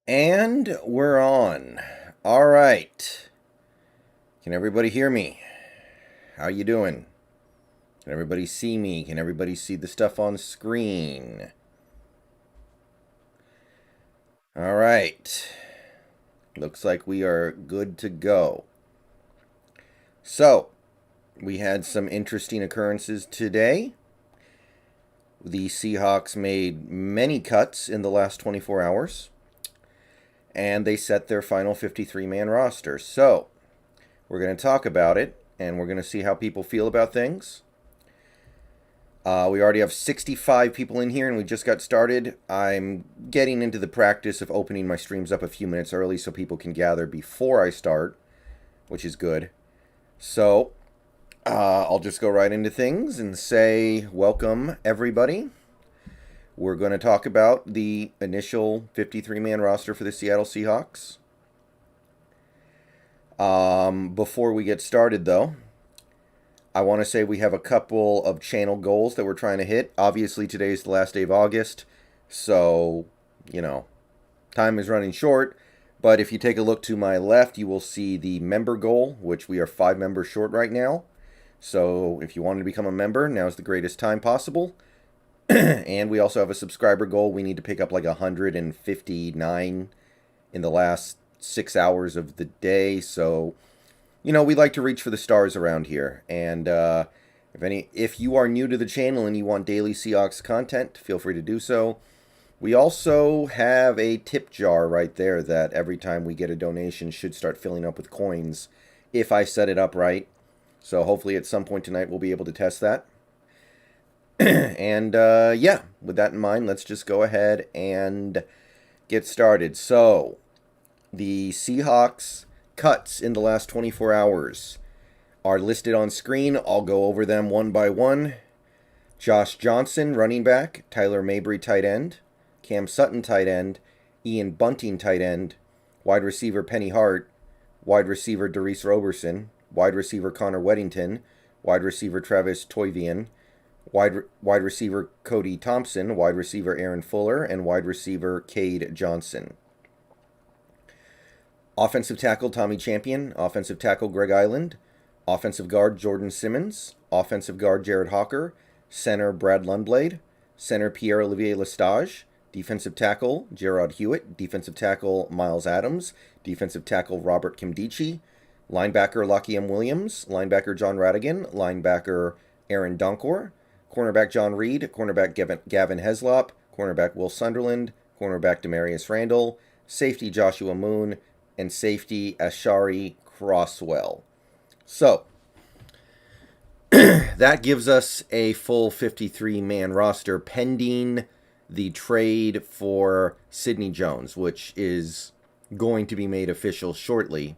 And we're on. All right. Can everybody hear me? How you doing? Can everybody see me? Can everybody see the stuff on screen? All right. Looks like we are good to go. So, we had some interesting occurrences today. The Seahawks made many cuts in the last 24 hours. And they set their final 53-man roster. So, we're going to talk about it, and we're going to see how people feel about things. We already have 65 people in here, and we just got started. I'm getting into the practice of opening my streams up a few minutes early so people can gather before I start, which is good. So, I'll just go right into things and say welcome, everybody. We're going to talk about the initial 53-man roster for the Seattle Seahawks. Before we get started, though, I want to say we have a couple of channel goals that we're trying to hit. Obviously, today's the last day of August, so, time is running short. But if you take a look to my left, you will see the member goal, which we are 5 members short right now. So if you want to become a member, now's the greatest time possible. And we also have a subscriber goal. We need to pick up like 159 in the last 6 hours of the day. So, we like to reach for the stars around here. And if you are new to the channel and you want daily Seahawks content, feel free to do so. We also have a tip jar right there that every time we get a donation should start filling up with coins if I set it up right. So hopefully at some point tonight we'll be able to test that. And with that in mind, let's just go ahead and get started. So, the Seahawks cuts in the last 24 hours are listed on screen. I'll go over them one by one. Josh Johnson, running back. Tyler Mabry, tight end. Cam Sutton, tight end. Ian Bunting, tight end. Wide receiver Penny Hart. Wide receiver Darius Roberson. Wide receiver Connor Weddington. Wide receiver Travis Toivian. Wide receiver Cody Thompson, wide receiver Aaron Fuller, and wide receiver Cade Johnson. Offensive tackle Tommy Champion, offensive tackle Greg Island, offensive guard Jordan Simmons, offensive guard Jared Hawker, center Brad Lundblade, center Pierre-Olivier Lestage, defensive tackle Gerard Hewitt, defensive tackle Miles Adams, defensive tackle Robert Kimdichie, linebacker Lockie M. Williams, linebacker John Radigan, linebacker Aaron Donkor, cornerback John Reed, cornerback Gavin Heslop, cornerback Will Sunderland, cornerback Demarius Randall, safety Joshua Moon, and safety Ashari Crosswell. So, that gives us a full 53-man roster pending the trade for Sidney Jones, which is going to be made official shortly,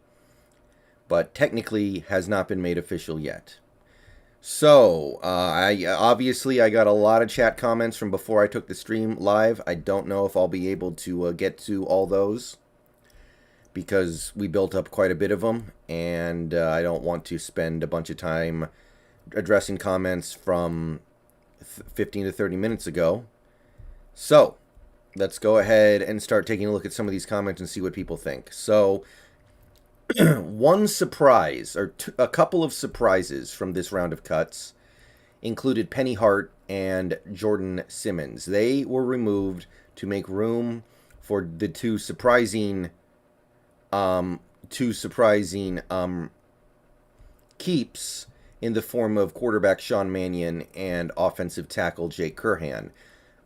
but technically has not been made official yet. So, I got a lot of chat comments from before I took the stream live. I don't know if I'll be able to get to all those because we built up quite a bit of them, and I don't want to spend a bunch of time addressing comments from 15 to 30 minutes ago. So, let's go ahead and start taking a look at some of these comments and see what people think. So, one surprise, or a couple of surprises from this round of cuts included Penny Hart and Jordan Simmons. They were removed to make room for the two surprising keeps in the form of quarterback Sean Mannion and offensive tackle Jake Curhan.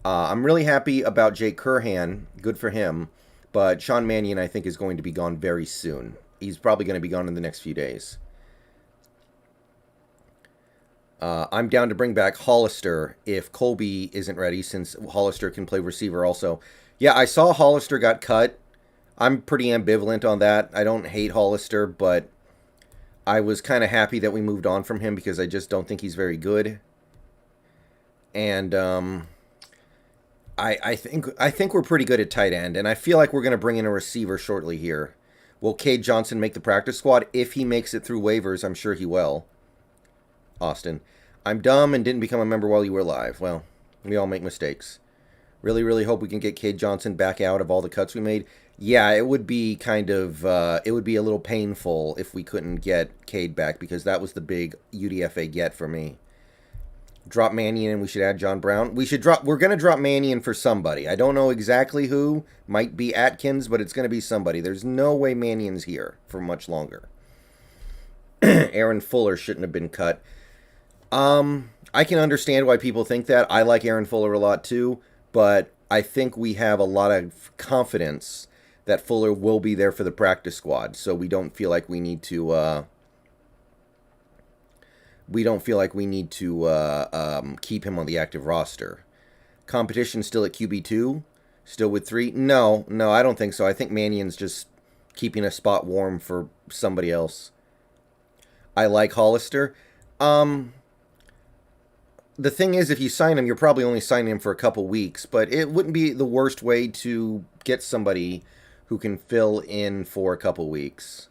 I'm really happy about Jake Curhan. Good for him. But Sean Mannion, I think, is going to be gone very soon. He's probably going to be gone in the next few days. I'm down to bring back Hollister if Colby isn't ready, since Hollister can play receiver also. Yeah, I saw Hollister got cut. I'm pretty ambivalent on that. I don't hate Hollister, but I was kind of happy that we moved on from him because I just don't think he's very good. And I think we're pretty good at tight end, and I feel like we're going to bring in a receiver shortly here. Will Cade Johnson make the practice squad? If he makes it through waivers, I'm sure he will. Austin. I'm dumb and didn't become a member while you were alive. Well, we all make mistakes. Really, really hope we can get Cade Johnson back out of all the cuts we made. Yeah, it would be kind of, it would be a little painful if we couldn't get Cade back because that was the big UDFA get for me. Drop Mannion and we should add John Brown. We're going to drop Mannion for somebody. I don't know exactly who. Might be Atkins, but it's going to be somebody. There's no way Mannion's here for much longer. Aaron Fuller shouldn't have been cut. I can understand why people think that. I like Aaron Fuller a lot too, but I think we have a lot of confidence that Fuller will be there for the practice squad, so we don't feel like we need to keep him on the active roster. Competition still at QB2? Still with 3? No, I don't think so. I think Mannion's just keeping a spot warm for somebody else. I like Hollister. The thing is, if you sign him, you're probably only signing him for a couple weeks, but it wouldn't be the worst way to get somebody who can fill in for a couple weeks.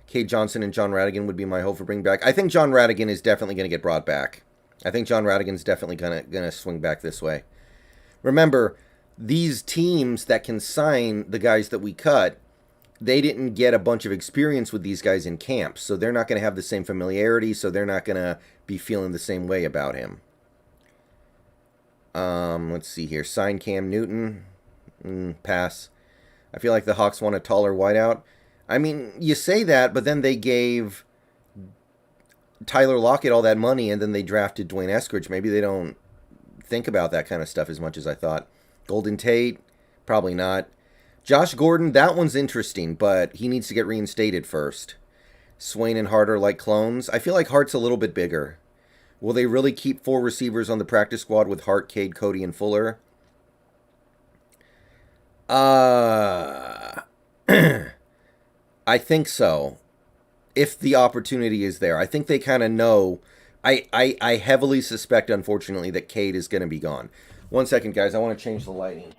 Cade Johnson and John Radigan would be my hope for bringing back. I think John Radigan is definitely going to get brought back. I think John Radigan's definitely gonna swing back this way. Remember, these teams that can sign the guys that we cut, they didn't get a bunch of experience with these guys in camp, so they're not going to have the same familiarity, so they're not going to be feeling the same way about him. Let's see here. Sign Cam Newton. Pass. I feel like the Hawks want a taller wideout. I mean, you say that, but then they gave Tyler Lockett all that money, and then they drafted Dwayne Eskridge. Maybe they don't think about that kind of stuff as much as I thought. Golden Tate, probably not. Josh Gordon, that one's interesting, but he needs to get reinstated first. Swain and Hart are like clones. I feel like Hart's a little bit bigger. Will they really keep 4 receivers on the practice squad with Hart, Cade, Cody, and Fuller? I think so. If the opportunity is there. I think they kind of know. I heavily suspect, unfortunately, that Cade is going to be gone. 1 second, guys. I want to change the lighting.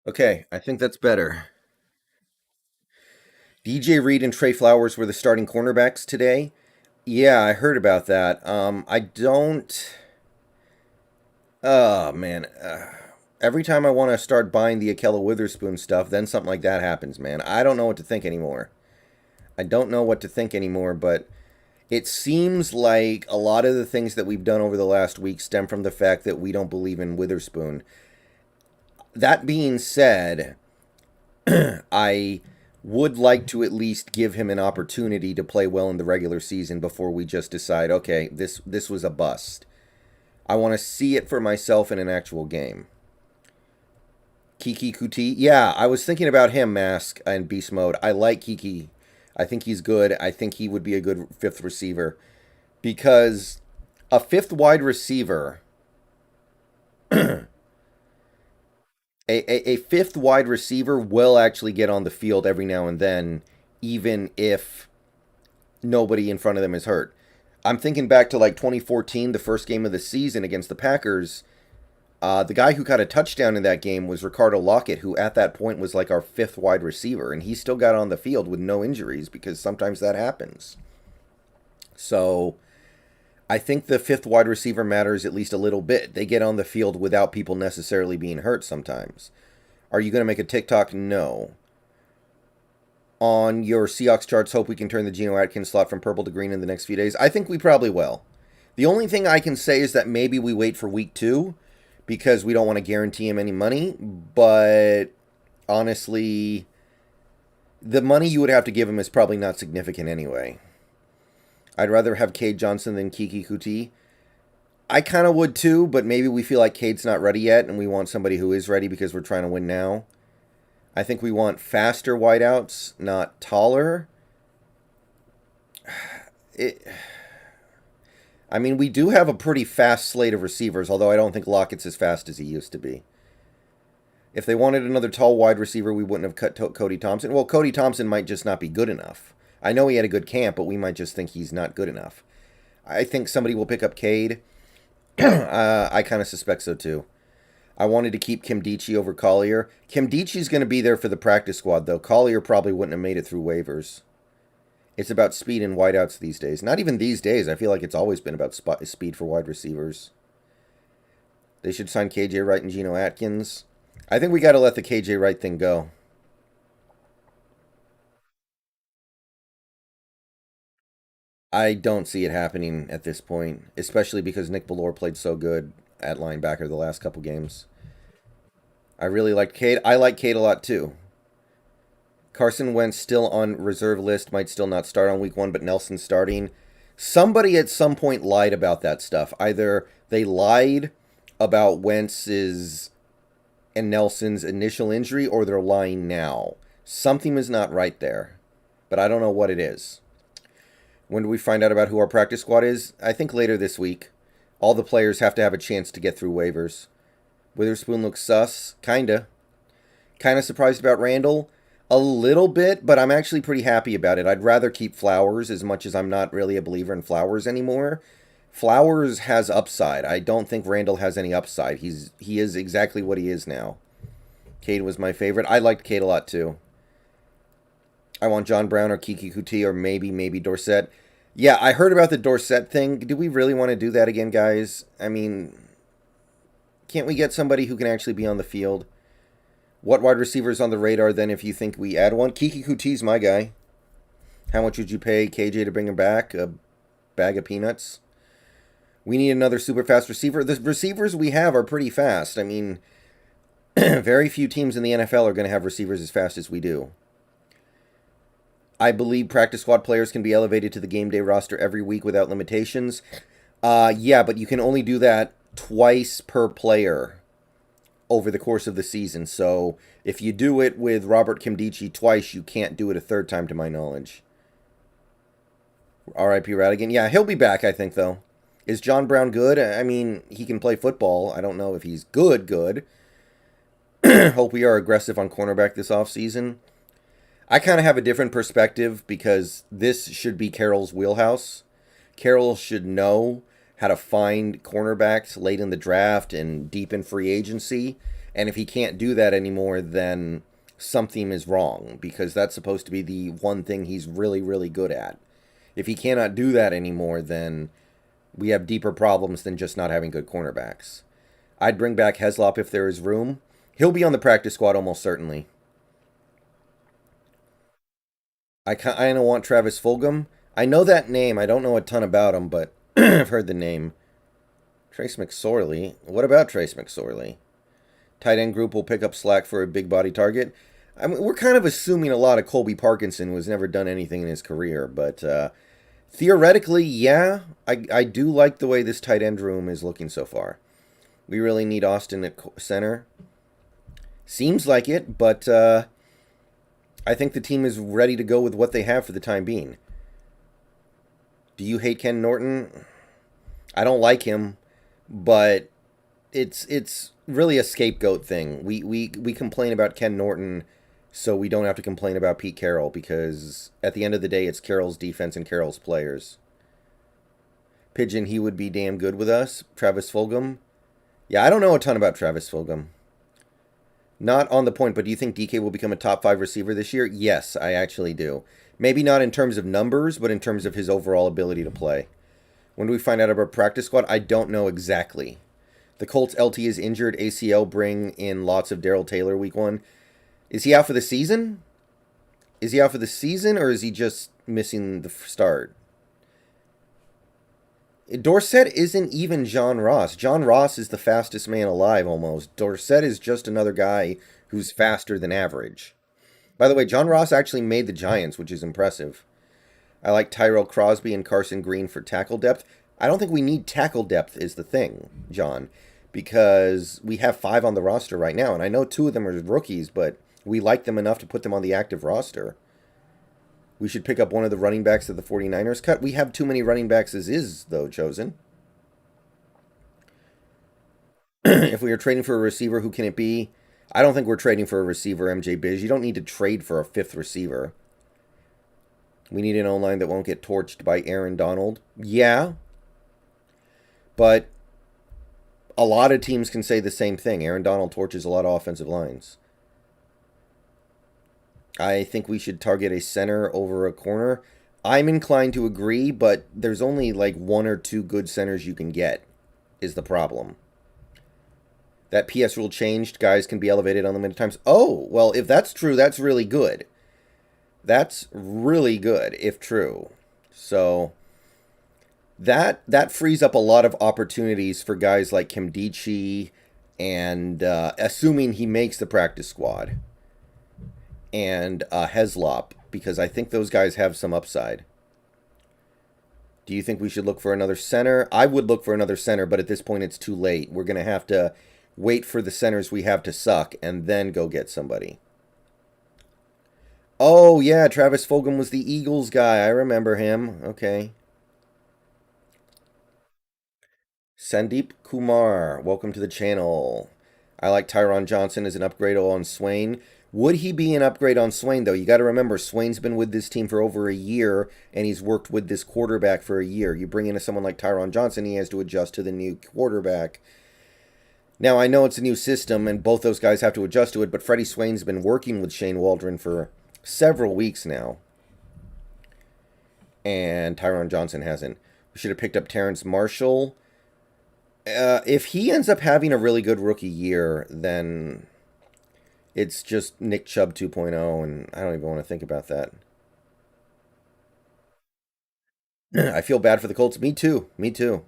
Okay, I think that's better. DJ Reed and Trey Flowers were the starting cornerbacks today. Yeah, I heard about that. I don't. Oh man, every time I want to start buying the Akella Witherspoon stuff, then something like that happens, man. I don't know what to think anymore. I don't know what to think anymore, but it seems like a lot of the things that we've done over the last week stem from the fact that we don't believe in Witherspoon. That being said, I would like to at least give him an opportunity to play well in the regular season before we just decide, okay, this was a bust. I want to see it for myself in an actual game. Kiki Kuti, yeah, I was thinking about him, Mask, and Beast Mode. I like Kiki. I think he's good. I think he would be a good 5th receiver. Because a 5th wide receiver, a 5th wide receiver will actually get on the field every now and then, even if nobody in front of them is hurt. I'm thinking back to like 2014, the first game of the season against the Packers. The guy who got a touchdown in that game was Ricardo Lockett, who at that point was like our 5th wide receiver, and he still got on the field with no injuries because sometimes that happens. So I think the 5th wide receiver matters at least a little bit. They get on the field without people necessarily being hurt sometimes. Are you going to make a TikTok? No. On your Seahawks charts, hope we can turn the Geno Atkins slot from purple to green in the next few days. I think we probably will. The only thing I can say is that maybe we wait for week 2 because we don't want to guarantee him any money. But honestly, the money you would have to give him is probably not significant anyway. I'd rather have Cade Johnson than Kiki Kuti. I kind of would too, but maybe we feel like Cade's not ready yet and we want somebody who is ready because we're trying to win now. I think we want faster wideouts, not taller. I mean, we do have a pretty fast slate of receivers, although I don't think Lockett's as fast as he used to be. If they wanted another tall wide receiver, we wouldn't have cut Cody Thompson. Well, Cody Thompson might just not be good enough. I know he had a good camp, but we might just think he's not good enough. I think somebody will pick up Cade. I kind of suspect so too. I wanted to keep Kim Dichie over Collier. Kim Dichie's going to be there for the practice squad, though. Collier probably wouldn't have made it through waivers. It's about speed and wideouts these days. Not even these days. I feel like it's always been about speed for wide receivers. They should sign KJ Wright and Geno Atkins. I think we got to let the KJ Wright thing go. I don't see it happening at this point, especially because Nick Ballore played so good at linebacker the last couple games. I really liked Cade. I like Cade a lot too. Carson Wentz still on reserve list, might still not start on week 1, but Nelson's starting. Somebody at some point lied about that stuff. Either they lied about Wentz's and Nelson's initial injury, or they're lying now. Something is not right there, but I don't know what it is. When do we find out about who our practice squad is? I think later this week. All the players have to have a chance to get through waivers. Witherspoon looks sus. Kinda. Kinda surprised about Randall. A little bit, but I'm actually pretty happy about it. I'd rather keep Flowers, as much as I'm not really a believer in Flowers anymore. Flowers has upside. I don't think Randall has any upside. He is exactly what he is now. Cade was my favorite. I liked Cade a lot too. I want John Brown or Kiki Kuti or maybe Dorsett. Yeah, I heard about the Dorsett thing. Do we really want to do that again, guys? I mean, can't we get somebody who can actually be on the field? What wide receiver is on the radar then if you think we add one? Kiki Kuti's my guy. How much would you pay KJ to bring him back? A bag of peanuts? We need another super fast receiver. The receivers we have are pretty fast. I mean, very few teams in the NFL are going to have receivers as fast as we do. I believe practice squad players can be elevated to the game day roster every week without limitations. Yeah, but you can only do that twice per player over the course of the season. So if you do it with Robert Kimdichie twice, you can't do it a third time to my knowledge. R.I.P. Radigan. Yeah, he'll be back, I think, though. Is John Brown good? I mean, he can play football. I don't know if he's good. Hope we are aggressive on cornerback this offseason. I kind of have a different perspective because this should be Carroll's wheelhouse. Carroll should know how to find cornerbacks late in the draft and deep in free agency. And if he can't do that anymore, then something is wrong because that's supposed to be the one thing he's really, really good at. If he cannot do that anymore, then we have deeper problems than just not having good cornerbacks. I'd bring back Heslop if there is room. He'll be on the practice squad almost certainly. I kind of want Travis Fulgham. I know that name. I don't know a ton about him, but I've heard the name. Trace McSorley. What about Trace McSorley? Tight end group will pick up slack for a big body target. I mean, we're kind of assuming a lot of Colby Parkinson, who has never done anything in his career, but theoretically, yeah, I do like the way this tight end room is looking so far. We really need Austin at center. Seems like it, but I think the team is ready to go with what they have for the time being. Do you hate Ken Norton? I don't like him, but it's really a scapegoat thing. We complain about Ken Norton so we don't have to complain about Pete Carroll because at the end of the day, it's Carroll's defense and Carroll's players. Pigeon, he would be damn good with us. Travis Fulgham. Yeah, I don't know a ton about Travis Fulgham. Not on the point, but do you think DK will become a top 5 receiver this year? Yes, I actually do. Maybe not in terms of numbers, but in terms of his overall ability to play. When do we find out about practice squad? I don't know exactly. The Colts LT is injured. ACL bring in lots of Darrell Taylor week 1. Is he out for the season? Is he out for the season, or is he just missing the start? Dorsett isn't even John Ross. John Ross is the fastest man alive almost. Dorsett is just another guy who's faster than average. By the way, John Ross actually made the Giants, which is impressive. I like Tyrell Crosby and Carson Green for tackle depth. I don't think we need tackle depth is the thing, John, because we have 5 on the roster right now, and I know 2 of them are rookies, but we like them enough to put them on the active roster. We should pick up one of the running backs that the 49ers cut. We have too many running backs as is, though, Chosen. If we are trading for a receiver, who can it be? I don't think we're trading for a receiver, MJ Biz. You don't need to trade for a 5th receiver. We need an O-line that won't get torched by Aaron Donald. Yeah. But a lot of teams can say the same thing. Aaron Donald torches a lot of offensive lines. I think we should target a center over a corner. I'm inclined to agree, but there's only like one or two good centers you can get, is the problem. That PS rule changed. Guys can be elevated unlimited times. Oh, well, if that's true, that's really good. That's really good, if true. So that frees up a lot of opportunities for guys like Kimdichi and assuming he makes the practice squad and Heslop, because I think those guys have some upside. Do you think we should look for another center? I would look for another center, but at this point it's too late. We're going to have to wait for the centers we have to suck and then go get somebody. Oh, yeah, Travis Fulgham was the Eagles guy. I remember him. Okay. Sandeep Kumar, welcome to the channel. I like Tyron Johnson as an upgrade on Swain. Would he be an upgrade on Swain, though? You got to remember, Swain's been with this team for over a year, and he's worked with this quarterback for a year. You bring in someone like Tyron Johnson, he has to adjust to the new quarterback. Now, I know it's a new system, and both those guys have to adjust to it, but Freddie Swain's been working with Shane Waldron for several weeks now. And Tyron Johnson hasn't. We should have picked up Terrence Marshall. If he ends up having a really good rookie year, then it's just Nick Chubb 2.0, and I don't even want to think about that. I feel bad for the Colts. Me too. Me too.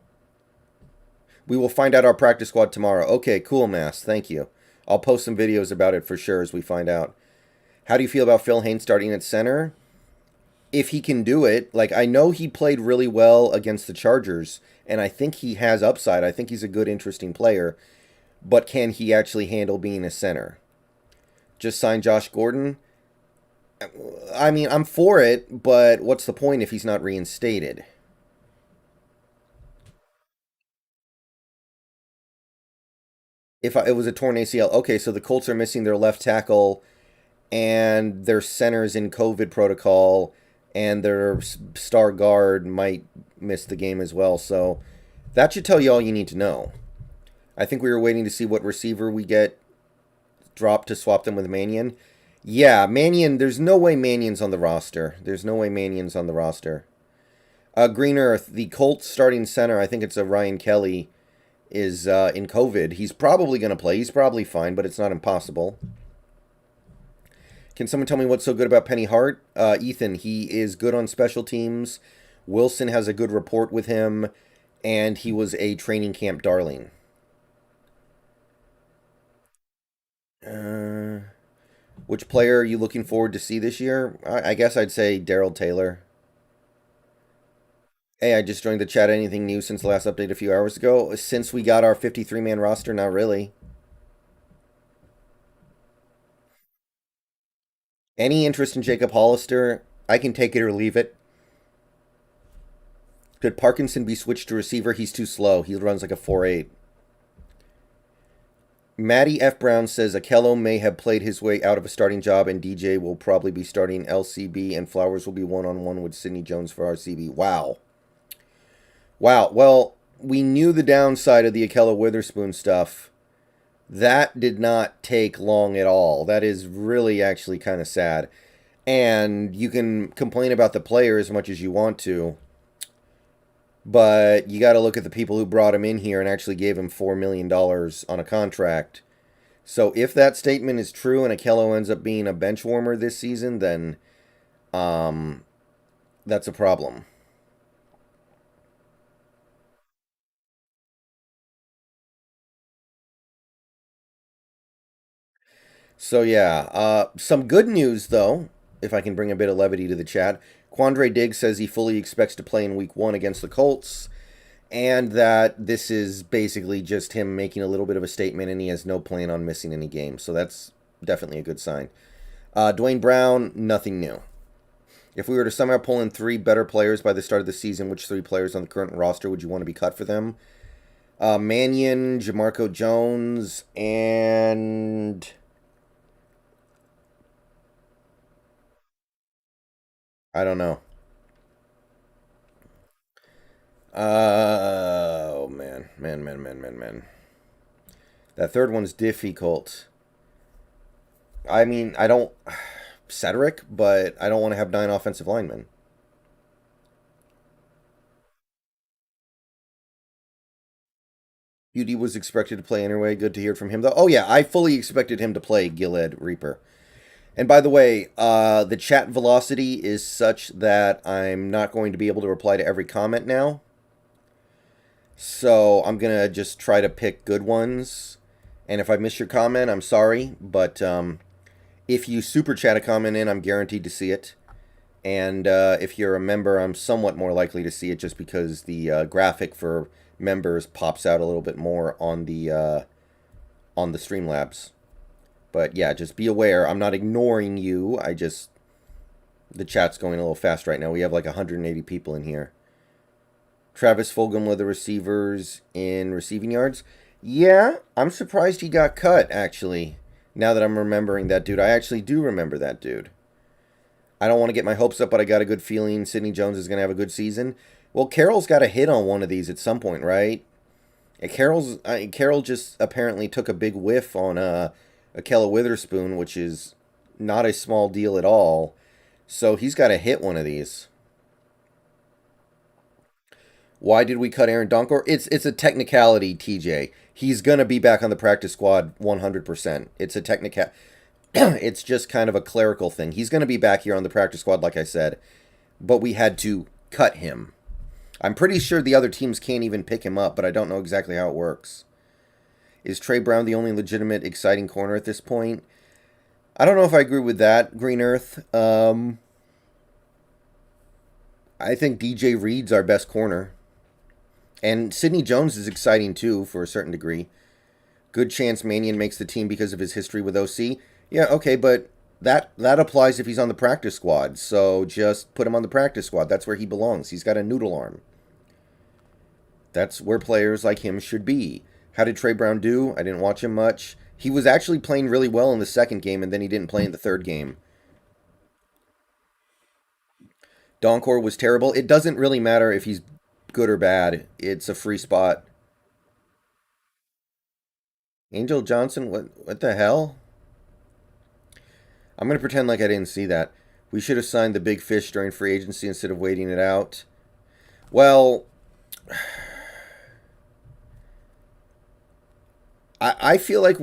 We will find out our practice squad tomorrow. Okay, cool, Mass. Thank you. I'll post some videos about it for sure as we find out. How do you feel about Phil Haynes starting at center? If he can do it, like I know he played really well against the Chargers, and I think he has upside. I think he's a good, interesting player, but can he actually handle being a center? Just sign Josh Gordon. I mean, I'm for it, but what's the point if he's not reinstated? If it was a torn ACL, okay, so the Colts are missing their left tackle, and their center's in COVID protocol, and their star guard might miss the game as well. So that should tell you all you need to know. I think we were waiting to see what receiver we get dropped to swap them with Mannion. Yeah, Mannion, there's no way Mannion's on the roster. There's no way Mannion's on the roster. Green Earth, the Colts starting center, I think it's a Ryan Kelly, is in COVID. He's probably going to play. He's probably fine, but it's not impossible. Can someone tell me what's so good about Penny Hart? Ethan, he is good on special teams. Wilson has a good rapport with him, and he was a training camp darling. Which player are you looking forward to see this year? I guess I'd say Darrell Taylor. Hey, I just joined the chat. Anything new since the last update a few hours ago? Since we got our 53-man roster, not really. Any interest in Jacob Hollister? I can take it or leave it. Could Parkinson be switched to receiver? He's too slow. He runs like a 4.8. Matty F. Brown says Akello may have played his way out of a starting job, and DJ will probably be starting LCB, and Flowers will be one-on-one with Sidney Jones for RCB. Wow. Wow. Well, we knew the downside of the Akello Witherspoon stuff. That did not take long at all. That is really actually kind of sad. And you can complain about the player as much as you want to, but you got to look at the people who brought him in here and actually gave him $4 million on a contract. So if that statement is true and Akello ends up being a bench warmer this season, then that's a problem. So yeah, some good news though, if I can bring a bit of levity to the chat. Quandre Diggs says he fully expects to play in week 1 against the Colts, and that this is basically just him making a little bit of a statement, and he has no plan on missing any games. So that's definitely a good sign. Dwayne Brown, nothing new. If we were to somehow pull in 3 better players by the start of the season, which 3 players on the current roster would you want to be cut for them? Mannion, Jamarco Jones, and I don't know. Oh, man. That third one's difficult. I mean, I don't... Cedric, but I don't want to have 9 offensive linemen. UD was expected to play anyway. Good to hear from him, though. Oh, yeah, I fully expected him to play Ghillied Reaper. And by the way, the chat velocity is such that I'm not going to be able to reply to every comment now. So I'm going to just try to pick good ones. And if I miss your comment, I'm sorry. But if you super chat a comment in, I'm guaranteed to see it. And if you're a member, I'm somewhat more likely to see it just because the graphic for members pops out a little bit more on the Streamlabs. But yeah, just be aware. I'm not ignoring you. The chat's going a little fast right now. We have like 180 people in here. Travis Fulgham led the receivers in receiving yards. Yeah, I'm surprised he got cut, actually. Now that I'm remembering that dude. I actually do remember that dude. I don't want to get my hopes up, but I got a good feeling Sidney Jones is going to have a good season. Well, Carroll's got a hit on one of these at some point, right? And Carroll just apparently took a big whiff on Akella Witherspoon, which is not a small deal at all. So he's got to hit one of these. Why did we cut Aaron Donkor? It's a technicality, TJ. He's going to be back on the practice squad 100%. It's a technical. It's just kind of a clerical thing. He's going to be back here on the practice squad, like I said. But we had to cut him. I'm pretty sure the other teams can't even pick him up, but I don't know exactly how it works. Is Trey Brown the only legitimate, exciting corner at this point? I don't know if I agree with that, Green Earth. I think DJ Reed's our best corner. And Sidney Jones is exciting too, for a certain degree. Good chance Mannion makes the team because of his history with OC. Yeah, okay, but that applies if he's on the practice squad. So just put him on the practice squad. That's where he belongs. He's got a noodle arm. That's where players like him should be. How did Trey Brown do? I didn't watch him much. He was actually playing really well in the second game, and then he didn't play in the third game. Donkor was terrible. It doesn't really matter if he's good or bad. It's a free spot. Angel Johnson, what the hell? I'm going to pretend like I didn't see that. We should have signed the big fish during free agency instead of waiting it out. Well, I feel like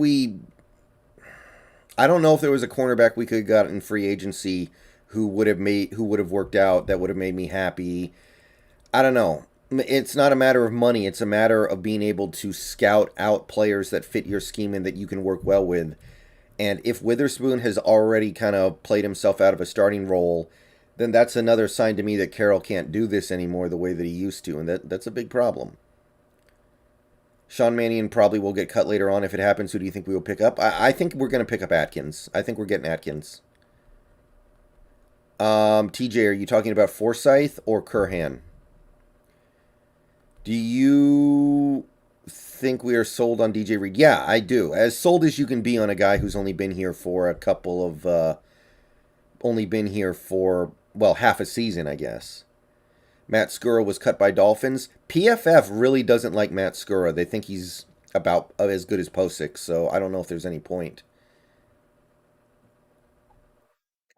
I don't know if there was a cornerback we could have got in free agency who would have worked out that would have made me happy. I don't know. It's not a matter of money. It's a matter of being able to scout out players that fit your scheme and that you can work well with. And if Witherspoon has already kind of played himself out of a starting role, then that's another sign to me that Carroll can't do this anymore the way that he used to, and that's a big problem. Sean Mannion probably will get cut later on if it happens. Who do you think we will pick up? I think we're going to pick up Atkins. I think we're getting Atkins. TJ, are you talking about Forsyth or Curhan? Do you think we are sold on DJ Reed? Yeah, I do. As sold as you can be on a guy who's only been here for half a season, I guess. Matt Skura was cut by Dolphins. PFF really doesn't like Matt Skura. They think he's about as good as Posick, so I don't know if there's any point.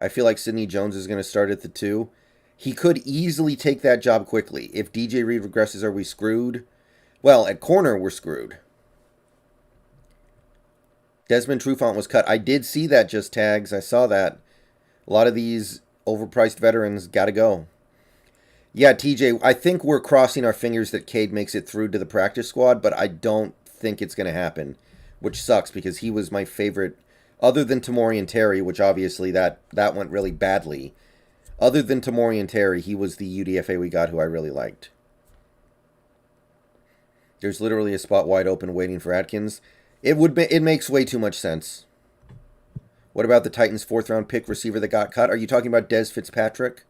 I feel like Sidney Jones is going to start at the 2. He could easily take that job quickly. If DJ Reed regresses, are we screwed? Well, at corner, we're screwed. Desmond Trufant was cut. I did see that, just tags. I saw that. A lot of these overpriced veterans got to go. Yeah, TJ, I think we're crossing our fingers that Cade makes it through to the practice squad, but I don't think it's going to happen, which sucks because he was my favorite, other than Tamori and Terry, which obviously that went really badly. Other than Tamori and Terry, he was the UDFA we got who I really liked. There's literally a spot wide open waiting for Atkins. It makes way too much sense. What about the Titans' 4th-round pick receiver that got cut? Are you talking about Des Fitzpatrick?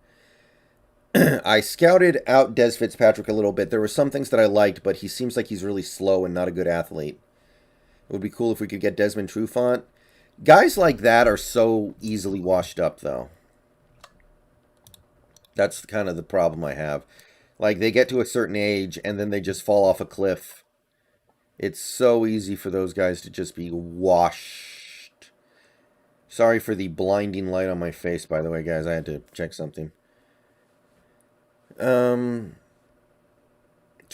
I scouted out Des Fitzpatrick a little bit. There were some things that I liked, but he seems like he's really slow and not a good athlete. It would be cool if we could get Desmond Trufant. Guys like that are so easily washed up, though. That's kind of the problem I have. Like, they get to a certain age, and then they just fall off a cliff. It's so easy for those guys to just be washed. Sorry for the blinding light on my face, by the way, guys. I had to check something.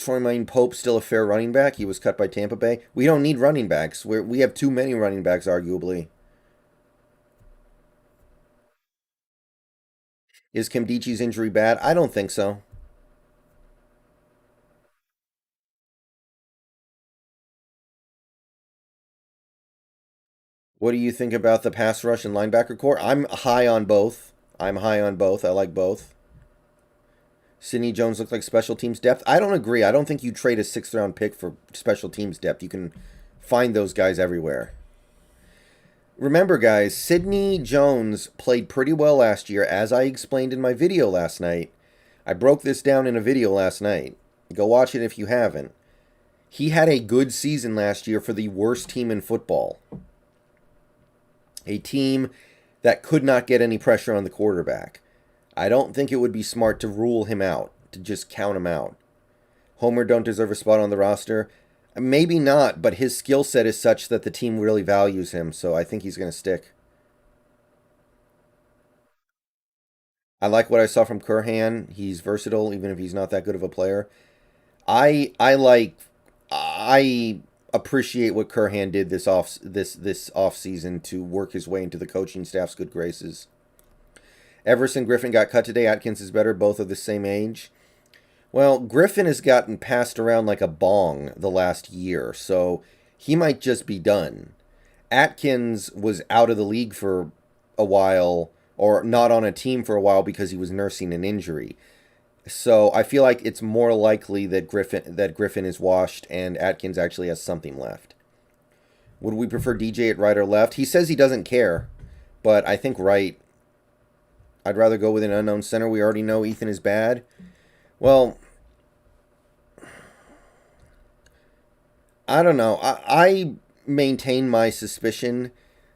Troymaine Pope still a fair running back? He was cut by Tampa Bay. We don't need running backs. We have too many running backs, arguably. Is Kimdichi's injury bad? I don't think so. What do you think about the pass rush and linebacker core? I'm high on both. I'm high on both. I like both. Sidney Jones looks like special teams depth. I don't agree. I don't think you trade a sixth round pick for special teams depth. You can find those guys everywhere. Remember, guys, Sidney Jones played pretty well last year, as I explained in my video last night. I broke this down in a video last night. Go watch it if you haven't. He had a good season last year for the worst team in football. A team that could not get any pressure on the quarterback. I don't think it would be smart to rule him out, to just count him out. Homer don't deserve a spot on the roster. Maybe not, but his skill set is such that the team really values him, so I think he's going to stick. I like what I saw from Curhan. He's versatile, even if he's not that good of a player. I appreciate what Curhan did this off season to work his way into the coaching staff's good graces. Everson Griffin got cut today. Atkins is better. Both are the same age. Well, Griffin has gotten passed around like a bong the last year, so he might just be done. Atkins was out of the league for a while, or not on a team for a while because he was nursing an injury. So I feel like it's more likely that Griffin is washed and Atkins actually has something left. Would we prefer DJ at right or left? He says he doesn't care, but I think right. I'd rather go with an unknown center. We already know Ethan is bad. Well, I don't know. I maintain my suspicion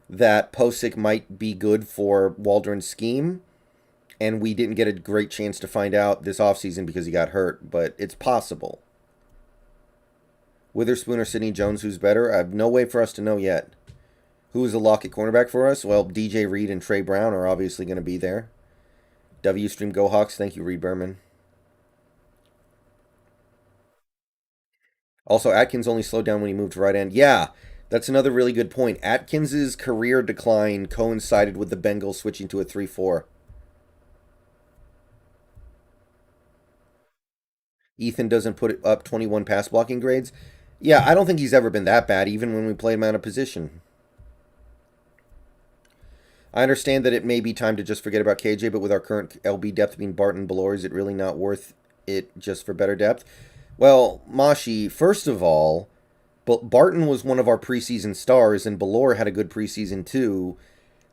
that Posick might be good for Waldron's scheme, and we didn't get a great chance to find out this offseason because he got hurt, but it's possible. Witherspoon or Sidney Jones, who's better? I have no way for us to know yet. Who is the lock at cornerback for us? Well, DJ Reed and Trey Brown are obviously going to be there. WStream Go Hawks. Thank you, Reed Berman. Also, Atkins only slowed down when he moved to right end. Yeah, that's another really good point. Atkins's career decline coincided with the Bengals switching to a 3-4. Ethan doesn't put up 21 pass blocking grades. Yeah, I don't think he's ever been that bad, even when we played him out of position. I understand that it may be time to just forget about KJ, but with our current LB depth being Barton and Belor, is it really not worth it just for better depth? Well, Mashi, first of all, Barton was one of our preseason stars, and Belor had a good preseason too.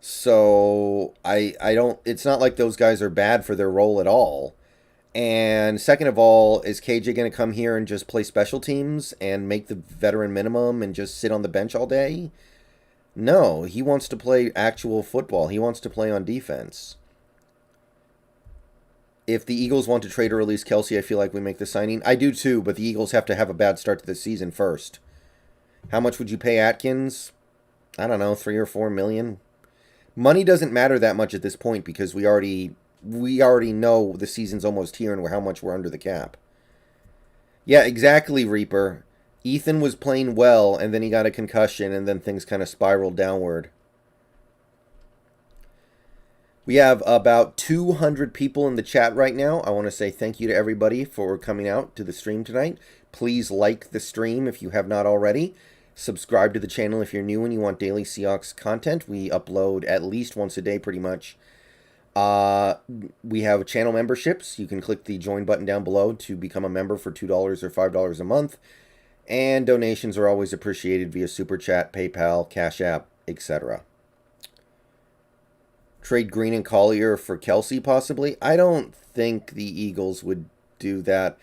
So I don't. It's not like those guys are bad for their role at all. And second of all, is KJ going to come here and just play special teams and make the veteran minimum and just sit on the bench all day? No, he wants to play actual football. He wants to play on defense. If the Eagles want to trade or release Kelce, I feel like we make the signing. I do too, but the Eagles have to have a bad start to the season first. How much would you pay Atkins? I don't know, 3 or 4 million. Money doesn't matter that much at this point because we already know the season's almost here and how much we're under the cap. Yeah, exactly, Reaper. Ethan was playing well, and then he got a concussion, and then things kind of spiraled downward. We have about 200 people in the chat right now. I want to say thank you to everybody for coming out to the stream tonight. Please like the stream if you have not already. Subscribe to the channel if you're new and you want daily Seahawks content. We upload at least once a day pretty much. We have channel memberships. You can click the join button down below to become a member for $2 or $5 a month. And donations are always appreciated via Super Chat, PayPal, Cash App, etc. Trade Green and Collier for Kelce, possibly? I don't think the Eagles would do that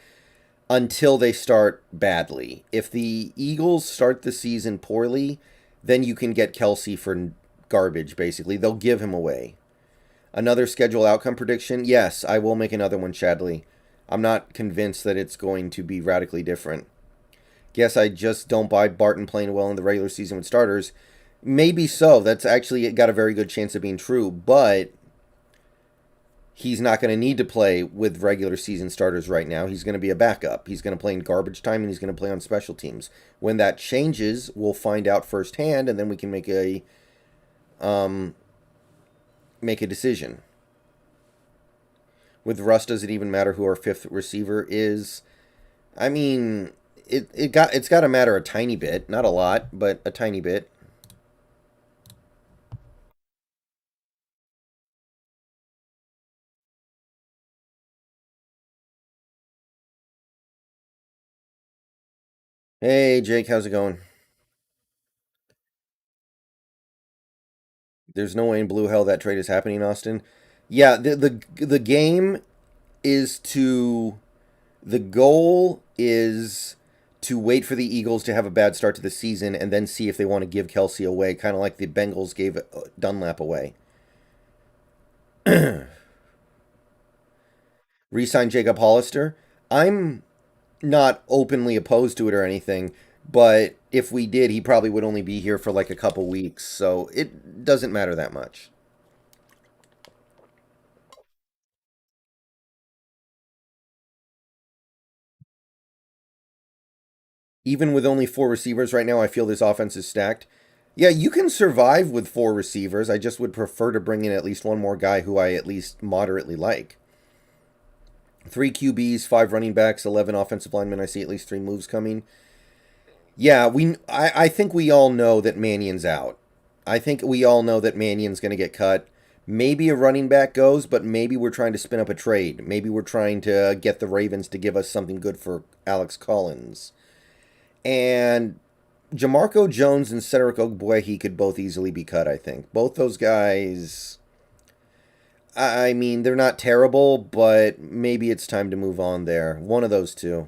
until they start badly. If the Eagles start the season poorly, then you can get Kelce for garbage, basically. They'll give him away. Another schedule outcome prediction? Yes, I will make another one, Chadley. I'm not convinced that it's going to be radically different. Guess I just don't buy Barton playing well in the regular season with starters. Maybe so. That's actually got a very good chance of being true. But he's not going to need to play with regular season starters right now. He's going to be a backup. He's going to play in garbage time and he's going to play on special teams. When that changes, we'll find out firsthand, and then we can um, make a decision. With Russ, does it even matter who our fifth receiver is? I mean, it's got to matter a tiny bit, not a lot, but a tiny bit. Hey, Jake, how's it going? There's no way in blue hell that trade is happening, Austin. Yeah, the game is to the goal is to wait for the Eagles to have a bad start to the season and then see if they want to give Kelsey away, kind of like the Bengals gave Dunlap away. Resign Jacob Hollister. I'm not openly opposed to it or anything, but if we did, he probably would only be here for like a couple weeks, so it doesn't matter that much. Even with only four receivers right now, I feel this offense is stacked. Yeah, you can survive with four receivers. I just would prefer to bring in at least one more guy who I at least moderately like. Three QBs, five running backs, 11 offensive linemen. I see at least three moves coming. Yeah, I think we all know that Mannion's out. I think we all know that Mannion's going to get cut. Maybe a running back goes, but maybe we're trying to spin up a trade. Maybe we're trying to get the Ravens to give us something good for Alex Collins. And Jamarco Jones and Cedric Ogbuehi could both easily be cut, I think. Both those guys, I mean, they're not terrible, but maybe it's time to move on there. One of those two.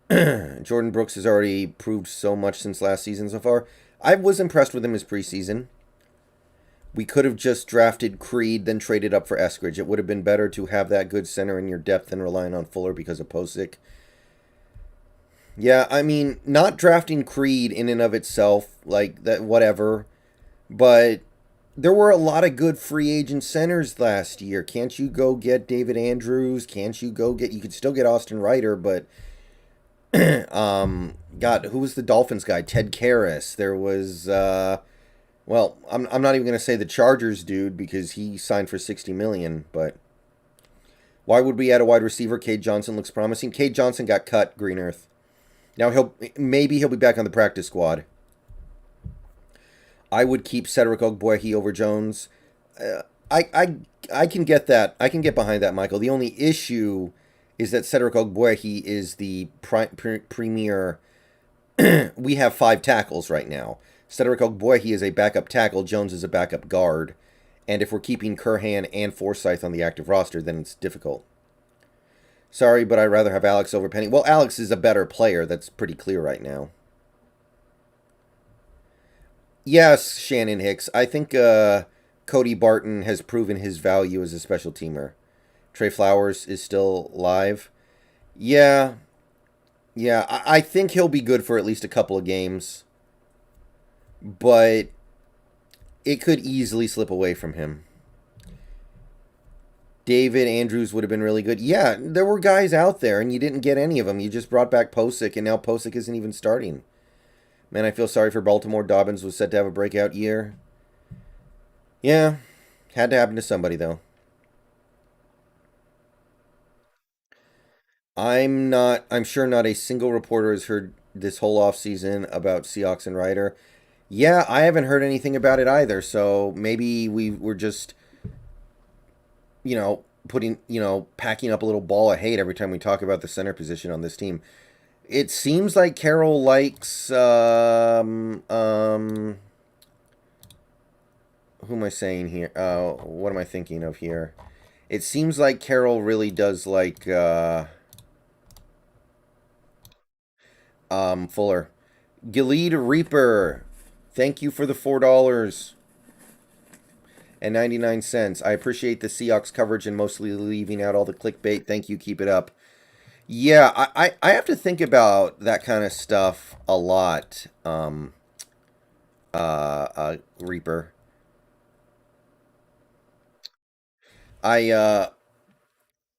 Jordan Brooks has already proved so much since last season so far. I was impressed with him as preseason. We could have just drafted Creed, then traded up for Eskridge. It would have been better to have that good center in your depth than relying on Fuller because of Posick. Yeah, I mean, not drafting Creed in and of itself, like that, whatever. But there were a lot of good free agent centers last year. Can't you go get David Andrews? Can't you go get? You could still get Austin Ryder, but God, who was the Dolphins guy? Ted Karras. There was, well, I'm not even gonna say the Chargers dude because he signed for 60 million. But why would we add a wide receiver? Cade Johnson looks promising. Cade Johnson got cut. Green Earth. Now he'll be back on the practice squad. I would keep Cedric Ogbuehi over Jones. Uh, I I I can get that. I can get behind that, Michael. The only issue is that Cedric Ogbuehi is the premier. We have five tackles right now. Cedric Ogbuehi is a backup tackle. Jones is a backup guard. And if we're keeping Curhan and Forsyth on the active roster, then it's difficult. Sorry, but I'd rather have Alex over Penny. Well, Alex is a better player. That's pretty clear right now. Yes, Shannon Hicks. I think Cody Barton has proven his value as a special teamer. Trey Flowers is still live. Yeah, yeah. I think he'll be good for at least a couple of games, but it could easily slip away from him. David Andrews would have been really good. Yeah, there were guys out there, and you didn't get any of them. You just brought back Posick, and now Posick isn't even starting. Man, I feel sorry for Baltimore. Dobbins was set to have a breakout year. Yeah, had to happen to somebody, though. I'm sure not a single reporter has heard this whole offseason about Seahawks and Ryder. Yeah, I haven't heard anything about it either, so maybe we're just, packing up a little ball of hate every time we talk about the center position on this team. It seems like Carroll likes, who am I saying here? What am I thinking of here? It seems like Carroll really does like, Fuller. Ghillied Reaper, thank you for the $4.99. I appreciate the Seahawks coverage and mostly leaving out all the clickbait. Thank you. Keep it up. Yeah, I have to think about that kind of stuff a lot, Reaper. I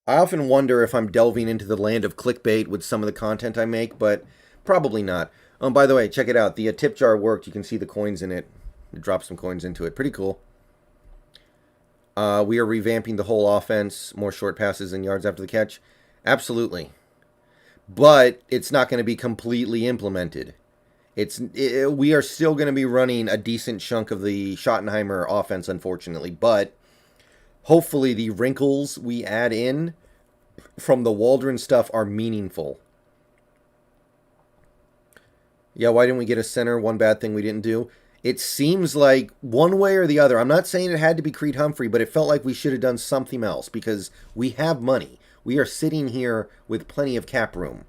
often wonder if I'm delving into the land of clickbait with some of the content I make, but probably not. By the way, check it out. The tip jar worked. You can see the coins in it. It dropped some coins into it. Pretty cool. We are revamping the whole offense. More short passes and yards after the catch. Absolutely. But it's not going to be completely implemented. We are still going to be running a decent chunk of the Schottenheimer offense, unfortunately. But hopefully the wrinkles we add in from the Waldron stuff are meaningful. Yeah, why didn't we get a center? One bad thing we didn't do. It seems like one way or the other. I'm not saying it had to be Creed Humphrey, but it felt like we should have done something else because we have money. We are sitting here with plenty of cap room.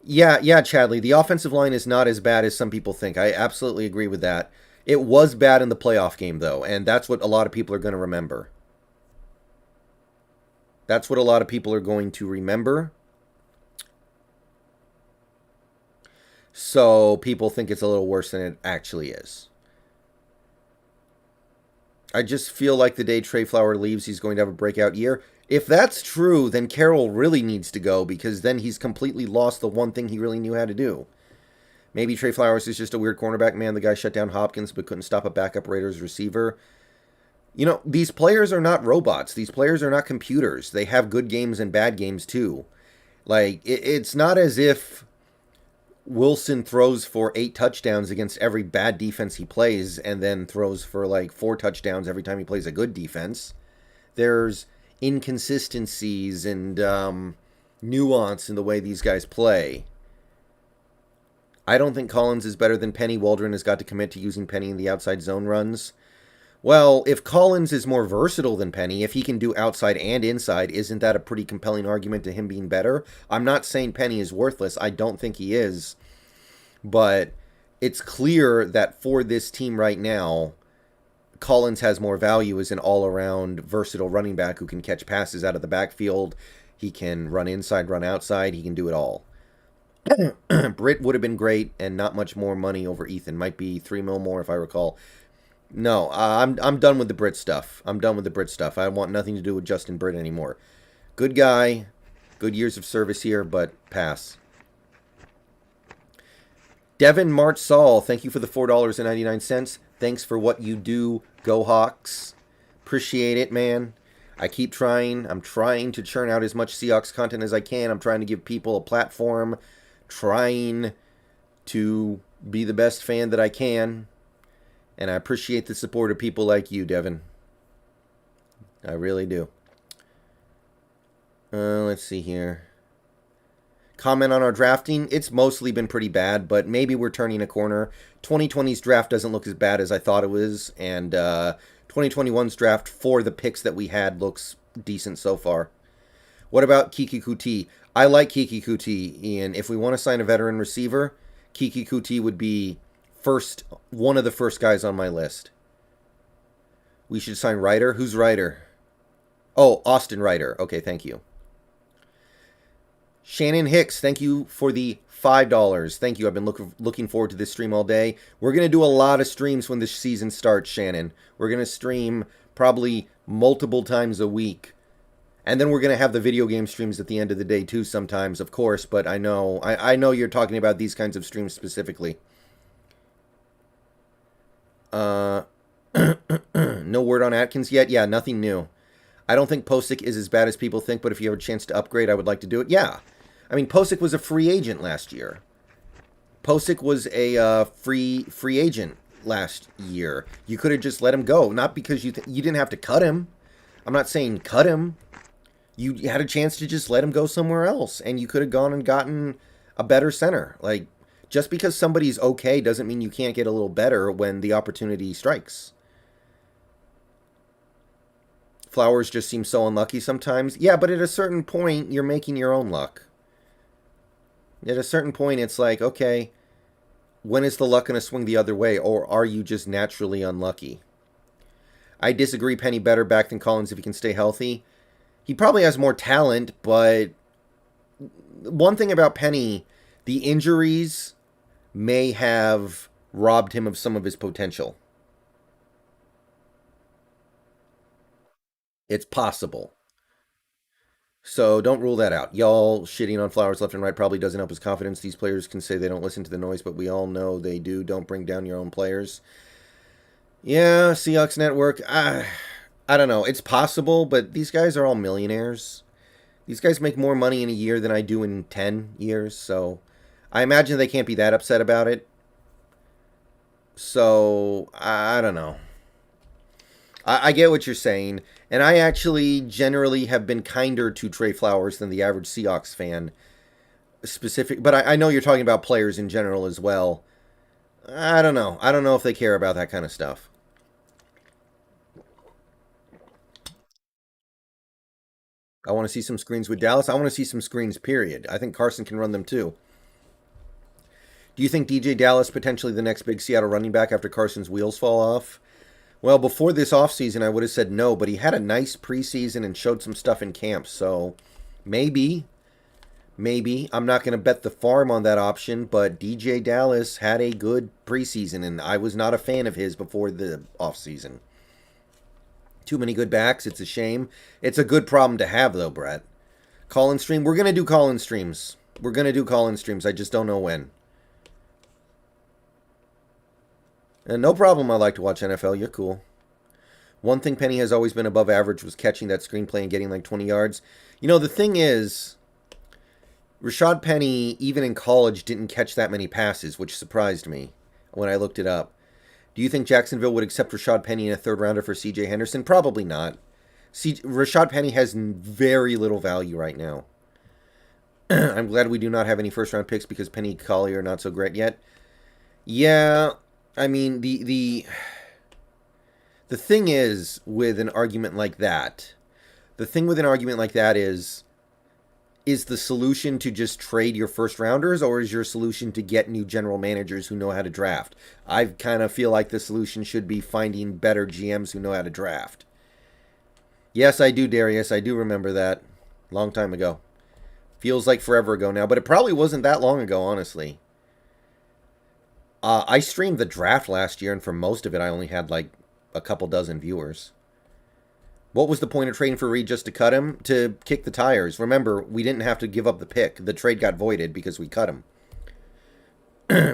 Yeah, Chadley. The offensive line is not as bad as some people think. I absolutely agree with that. It was bad in the playoff game, though, and that's what a lot of people are going to remember. That's what a lot of people are going to remember. So people think it's a little worse than it actually is. I just feel like the day TlVlO leaves, he's going to have a breakout year. If that's true, then Carroll really needs to go because then he's completely lost the one thing he really knew how to do. Maybe TlVlO is just a weird cornerback, man. The guy shut down Hopkins but couldn't stop a backup Raiders receiver. You know, these players are not robots. These players are not computers. They have good games and bad games too. Like, it's not as if Wilson throws for 8 touchdowns against every bad defense he plays and then throws for like 4 touchdowns every time he plays a good defense. There's inconsistencies and nuance in the way these guys play. I don't think Collins is better than Penny. Waldron has got to commit to using Penny in the outside zone runs. Well, if Collins is more versatile than Penny, if he can do outside and inside, isn't that a pretty compelling argument to him being better? I'm not saying Penny is worthless. I don't think he is. But it's clear that for this team right now, Collins has more value as an all-around versatile running back who can catch passes out of the backfield. He can run inside, run outside. He can do it all. Britt would have been great and not much more money over Ethan. Might be $3 million more if I recall. No, I'm done with the Brit stuff. I'm done with the Brit stuff. I want nothing to do with Justin Britt anymore. Good guy, good years of service here, but pass. Devin March Saul, thank you for the $4.99. Thanks for what you do. Go Hawks. Appreciate it, man. I keep trying. I'm trying to churn out as much Seahawks content as I can. I'm trying to give people a platform. Trying to be the best fan that I can. And I appreciate the support of people like you, Devin. I really do. Let's see here. Comment on our drafting. It's mostly been pretty bad, but maybe we're turning a corner. 2020's draft doesn't look as bad as I thought it was. And 2021's draft for the picks that we had looks decent so far. What about Kiki Kuti? I like Kiki Kuti, Ian. If we want to sign a veteran receiver, Kiki Kuti would be one of the first guys on my list. We should sign Ryder. Who's Ryder? Oh, Austin Ryder. Okay, thank you. Shannon Hicks, thank you for the $5. Thank you. I've been looking forward to this stream all day. We're going to do a lot of streams when this season starts, Shannon. We're going to stream probably multiple times a week. And then we're going to have the video game streams at the end of the day too sometimes, of course. But I know you're talking about these kinds of streams specifically. No word on Atkins yet? Yeah, nothing new. I don't think Posick is as bad as people think, but if you have a chance to upgrade, I would like to do it. Yeah. I mean, Posick was a free agent last year. Posick was a free agent last year. You could have just let him go. Not because you didn't have to cut him. I'm not saying cut him. You had a chance to just let him go somewhere else, and you could have gone and gotten a better center. Like, just because somebody's okay doesn't mean you can't get a little better when the opportunity strikes. Flowers just seem so unlucky sometimes. Yeah, but at a certain point, you're making your own luck. At a certain point, it's like, okay, when is the luck going to swing the other way, or are you just naturally unlucky? I disagree. Penny better back than Collins if he can stay healthy. He probably has more talent, but one thing about Penny, the injuries may have robbed him of some of his potential. It's possible. So don't rule that out. Y'all shitting on Flowers left and right probably doesn't help his confidence. These players can say they don't listen to the noise, but we all know they do. Don't bring down your own players. Yeah, Seahawks Network. I don't know. It's possible, but these guys are all millionaires. These guys make more money in a year than I do in 10 years, so I imagine they can't be that upset about it. So, I don't know. I get what you're saying, and I actually generally have been kinder to Trey Flowers than the average Seahawks fan. But I know you're talking about players in general as well. I don't know. I don't know if they care about that kind of stuff. I want to see some screens with Dallas. I want to see some screens, period. I think Carson can run them too. Do you think DJ Dallas potentially the next big Seattle running back after Carson's wheels fall off? Well, before this offseason, I would have said no, but he had a nice preseason and showed some stuff in camp, so maybe. Maybe. I'm not going to bet the farm on that option, but DJ Dallas had a good preseason, and I was not a fan of his before the offseason. Too many good backs. It's a shame. It's a good problem to have, though, Brett. Call-in stream. We're going to do call-in streams. We're going to do call-in streams. I just don't know when. And no problem. I like to watch NFL. You're cool. One thing Penny has always been above average was catching that screenplay and getting like 20 yards. You know, the thing is, Rashad Penny, even in college, didn't catch that many passes, which surprised me when I looked it up. Do you think Jacksonville would accept Rashad Penny in a third rounder for C.J. Henderson? Probably not. Rashad Penny has very little value right now. I'm glad we do not have any first-round picks because Penny Collier are not so great yet. Yeah, I mean, the thing is with an argument like that, is the solution to just trade your first rounders, or is your solution to get new general managers who know how to draft? I kind of feel like the solution should be finding better GMs who know how to draft. Yes, I do, Darius. I do remember that. Long time ago. Feels like forever ago now, but it probably wasn't that long ago, honestly. I streamed the draft last year, and for most of it, I only had like a couple dozen viewers. What was the point of trading for Reed just to cut him? To kick the tires. Remember, we didn't have to give up the pick. The trade got voided because we cut him.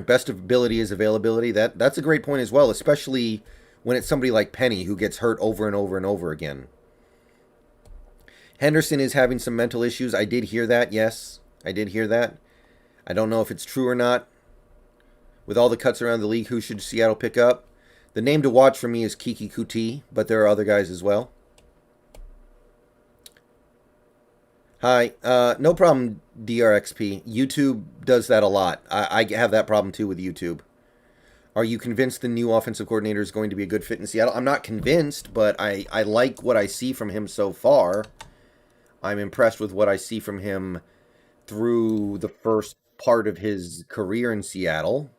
Best ability is availability. That's a great point as well, especially when it's somebody like Penny who gets hurt over and over and over again. Henderson is having some mental issues. I did hear that, yes. I did hear that. I don't know if it's true or not. With all the cuts around the league, who should Seattle pick up? The name to watch for me is Kiki Kuti, but there are other guys as well. Hi. No problem, DRXP. YouTube does that a lot. I have that problem too with YouTube. Are you convinced the new offensive coordinator is going to be a good fit in Seattle? I'm not convinced, but I like what I see from him so far. I'm impressed with what I see from him through the first part of his career in Seattle.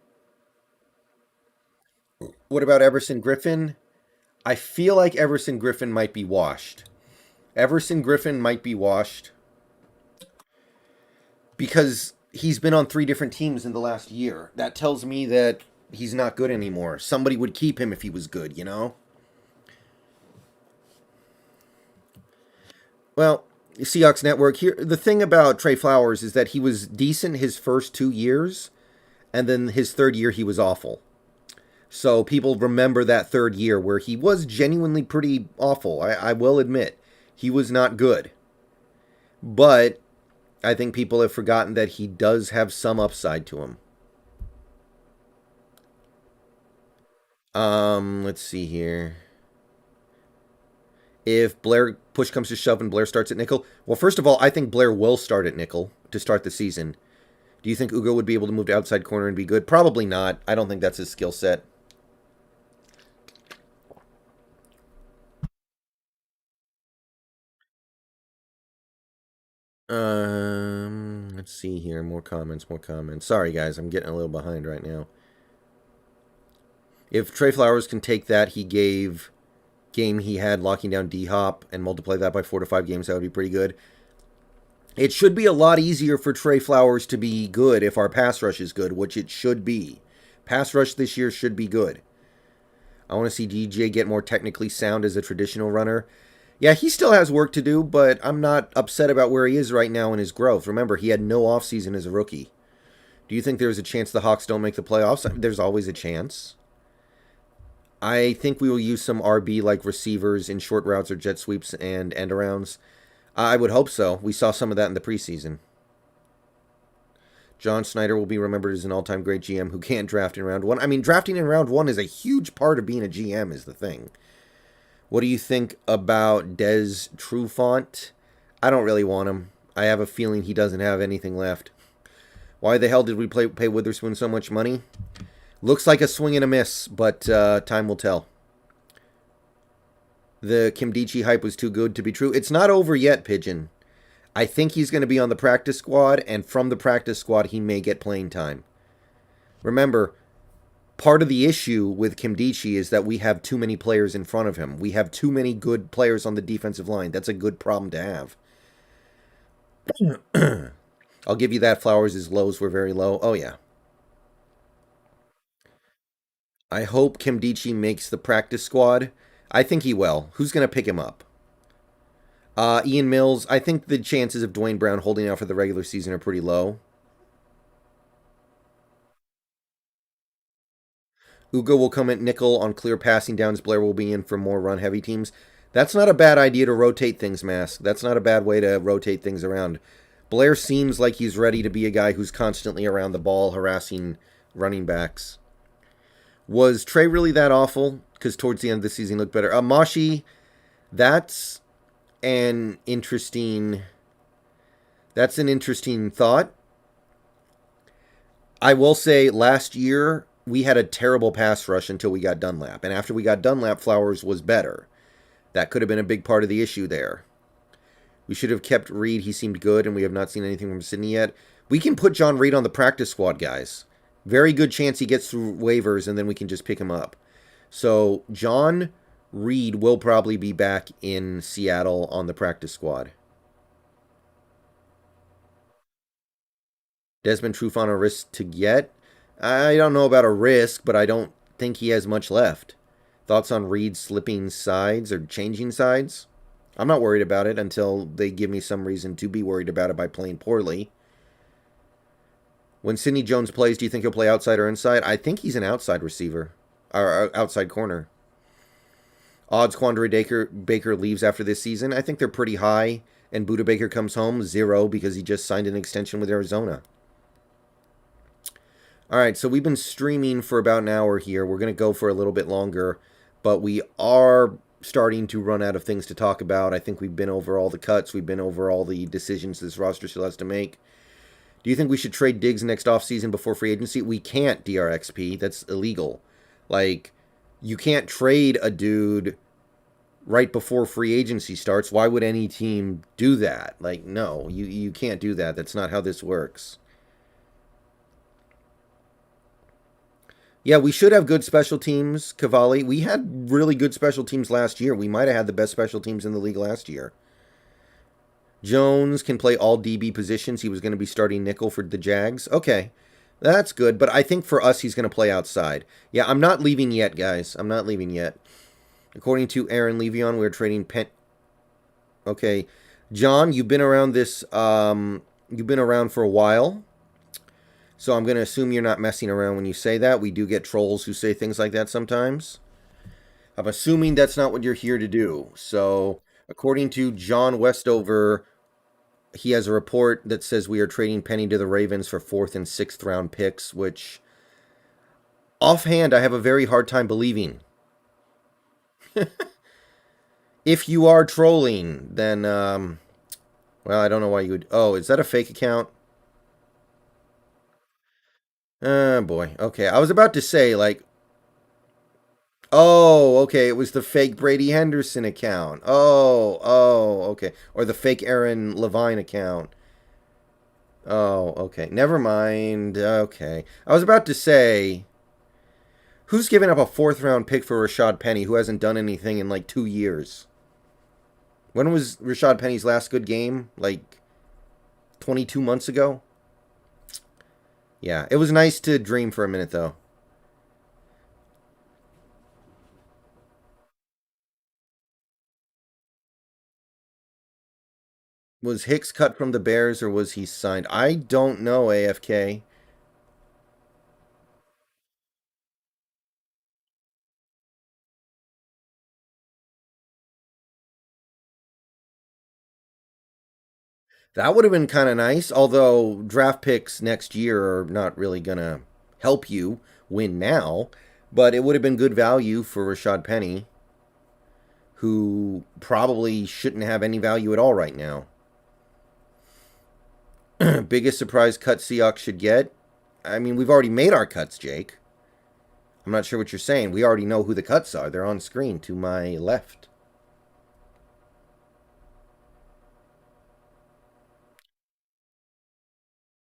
What about Everson Griffin? I feel like Everson Griffin might be washed. Everson Griffin might be washed because he's been on 3 different teams in the last year. That tells me that he's not good anymore. Somebody would keep him if he was good, you know? Well, Seahawks Network here. The thing about Trey Flowers is that he was decent his first 2 years, and then his third year he was awful. So people remember that third year where he was genuinely pretty awful. I will admit, he was not good. But I think people have forgotten that he does have some upside to him. Let's see here. If Blair push comes to shove and Blair starts at nickel, well, first of all, I think Blair will start at nickel to start the season. Do you think Ugo would be able to move to outside corner and be good? Probably not. I don't think that's his skill set. Let's see here. More comments. Sorry, guys. I'm getting a little behind right now. If Trey Flowers can take that game he had locking down D-Hop and multiply that by 4 to 5 games, that would be pretty good. It should be a lot easier for Trey Flowers to be good if our pass rush is good, which it should be. Pass rush this year should be good. I want to see DJ get more technically sound as a traditional runner. Yeah, he still has work to do, but I'm not upset about where he is right now in his growth. Remember, he had no offseason as a rookie. Do you think there's a chance the Hawks don't make the playoffs? There's always a chance. I think we will use some RB like receivers in short routes or jet sweeps and end arounds. I would hope so. We saw some of that in the preseason. John Snyder will be remembered as an all-time great GM who can't draft in round one. I mean, drafting in round one is a huge part of being a GM, is the thing. What do you think about Des Trufant? I don't really want him. I have a feeling he doesn't have anything left. Why the hell did we pay Witherspoon so much money? Looks like a swing and a miss, but time will tell. The Kimdichie hype was too good to be true. It's not over yet, Pigeon. I think he's going to be on the practice squad, and from the practice squad, he may get playing time. Remember, part of the issue with Kimdichie is that we have too many players in front of him. We have too many good players on the defensive line. That's a good problem to have. I'll give you that. Flowers' lows were very low. Oh, yeah. I hope Kimdichie makes the practice squad. I think he will. Who's going to pick him up? Ian Mills. I think the chances of Dwayne Brown holding out for the regular season are pretty low. Ugo will come at nickel on clear passing downs. Blair will be in for more run-heavy teams. That's not a bad idea to rotate things, Mask. That's not a bad way to rotate things around. Blair seems like he's ready to be a guy who's constantly around the ball, harassing running backs. Was Trey really that awful? Because towards the end of the season, he looked better. Mashi, that's an interesting. That's an interesting thought. I will say, last year we had a terrible pass rush until we got Dunlap, and after we got Dunlap, Flowers was better. That could have been a big part of the issue there. We should have kept Reed. He seemed good, and we have not seen anything from Sydney yet. We can put John Reed on the practice squad, guys. Very good chance he gets through waivers, and then we can just pick him up. So John Reed will probably be back in Seattle on the practice squad. Desmond Trufant a risk to get? I don't know about a risk, but I don't think he has much left. Thoughts on Reed slipping sides or changing sides? I'm not worried about it until they give me some reason to be worried about it by playing poorly. When Sidney Jones plays, do you think he'll play outside or inside? I think he's an outside receiver. Or outside corner. Odds Quandary Baker leaves after this season. I think they're pretty high. And Buda Baker comes home 0 because he just signed an extension with Arizona. Alright, so we've been streaming for about an hour here. We're going to go for a little bit longer. But we are starting to run out of things to talk about. I think we've been over all the cuts. We've been over all the decisions this roster still has to make. Do you think we should trade Diggs next offseason before free agency? We can't, DRXP. That's illegal. Like, you can't trade a dude right before free agency starts. Why would any team do that? Like, no, you can't do that. That's not how this works. Yeah, we should have good special teams, Cavalli. We had really good special teams last year. We might have had the best special teams in the league last year. Jones can play all DB positions. He was going to be starting nickel for the Jags. Okay, that's good. But I think for us, he's going to play outside. Yeah, I'm not leaving yet, guys. I'm not leaving yet. According to Aaron Levion, we're trading Okay, John, you've been around this. You've been around for a while. So I'm going to assume you're not messing around when you say that. We do get trolls who say things like that sometimes. I'm assuming that's not what you're here to do. So, according to John Westover, he has a report that says we are trading Penny to the Ravens for 4th and 6th round picks, which offhand I have a very hard time believing. If you are trolling, then well, I don't know why you would. Oh, is that a fake account? Oh boy. Okay, I was about to say like, oh, okay, it was the fake Brady Henderson account. Oh, okay, or the fake Aaron Levine account. Oh, okay. Never mind. Okay. I was about to say, who's giving up a 4th round pick for Rashad Penny who hasn't done anything in like 2 years? When was Rashad Penny's last good game? Like 22 months ago? Yeah, it was nice to dream for a minute though. Was Hicks cut from the Bears or was he signed? I don't know, AFK. That would have been kind of nice, although draft picks next year are not really going to help you win now. But it would have been good value for Rashad Penny, who probably shouldn't have any value at all right now. Biggest surprise cut Seahawks should get? I mean, we've already made our cuts, Jake. I'm not sure what you're saying. We already know who the cuts are. They're on screen to my left.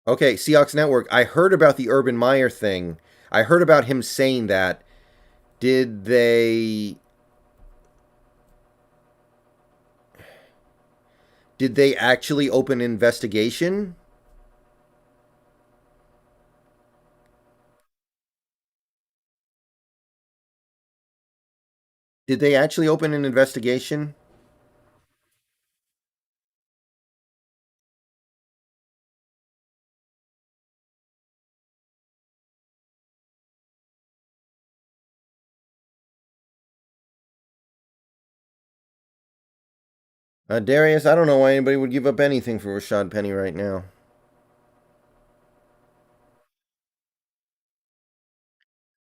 Okay, Seahawks Network. I heard about the Urban Meyer thing. I heard about him saying that. Did they actually open an investigation? Did they actually open an investigation? Darius, I don't know why anybody would give up anything for Rashad Penny right now.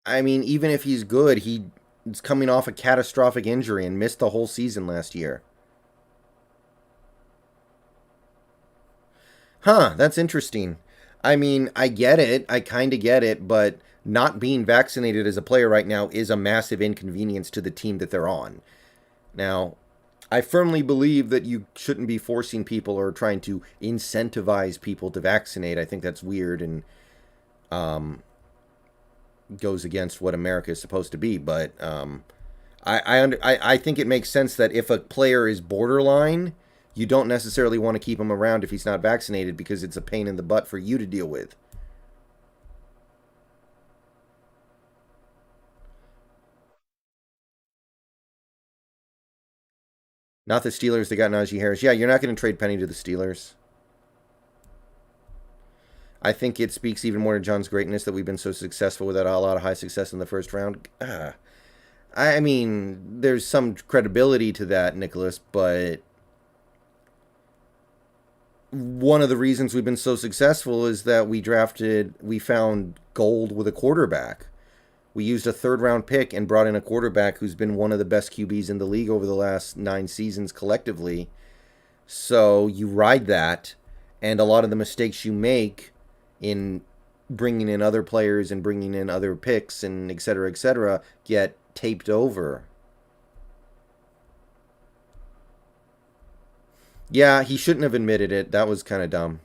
I mean, even if he's good, he's coming off a catastrophic injury and missed the whole season last year. Huh, that's interesting. I mean, I get it. I kind of get it, but not being vaccinated as a player right now is a massive inconvenience to the team that they're on. Now, I firmly believe that you shouldn't be forcing people or trying to incentivize people to vaccinate. I think that's weird and um, goes against what America is supposed to be. But I think it makes sense that if a player is borderline, you don't necessarily want to keep him around if he's not vaccinated because it's a pain in the butt for you to deal with. Not the Steelers. They got Najee Harris. Yeah, you're not going to trade Penny to the Steelers. I think it speaks even more to John's greatness that we've been so successful without a lot of high success in the first round. I mean, there's some credibility to that, Nicholas, but one of the reasons we've been so successful is that we found gold with a quarterback. We used a third round pick and brought in a quarterback who's been one of the best QBs in the league over the last 9 seasons collectively. So you ride that, and a lot of the mistakes you make in bringing in other players and bringing in other picks and et cetera, get taped over. Yeah, he shouldn't have admitted it. That was kind of dumb.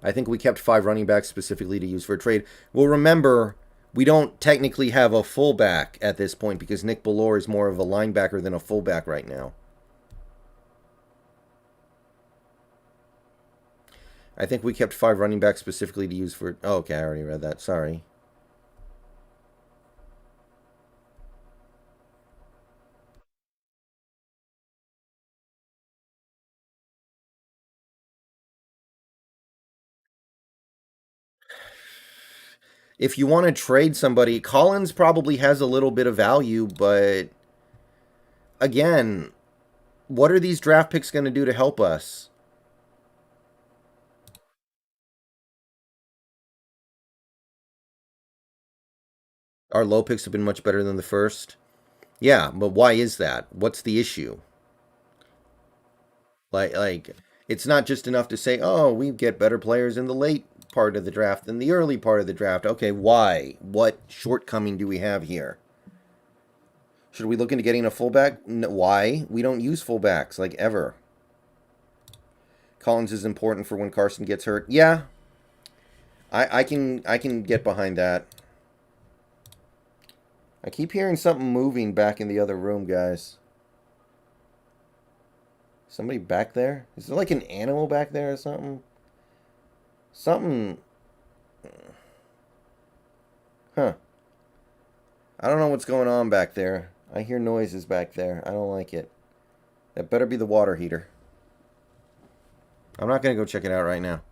I think we kept 5 running backs specifically to use for a trade. Well, remember, we don't technically have a fullback at this point because Nick Bellore is more of a linebacker than a fullback right now. I think we kept 5 running backs specifically to use for. Oh, okay, I already read that. Sorry. If you want to trade somebody, Collins probably has a little bit of value, but again, what are these draft picks going to do to help us? Our low picks have been much better than the first. Yeah, but why is that? What's the issue? Like it's not just enough to say, "Oh, we get better players in the late part of the draft than the early part of the draft." Okay, why? What shortcoming do we have here? Should we look into getting a fullback? No, why? We don't use fullbacks like ever. Collins is important for when Carson gets hurt. Yeah, I can get behind that. I keep hearing something moving back in the other room, guys. Somebody back there? Is there like an animal back there or something? Something. Huh. I don't know what's going on back there. I hear noises back there. I don't like it. That better be the water heater. I'm not going to go check it out right now.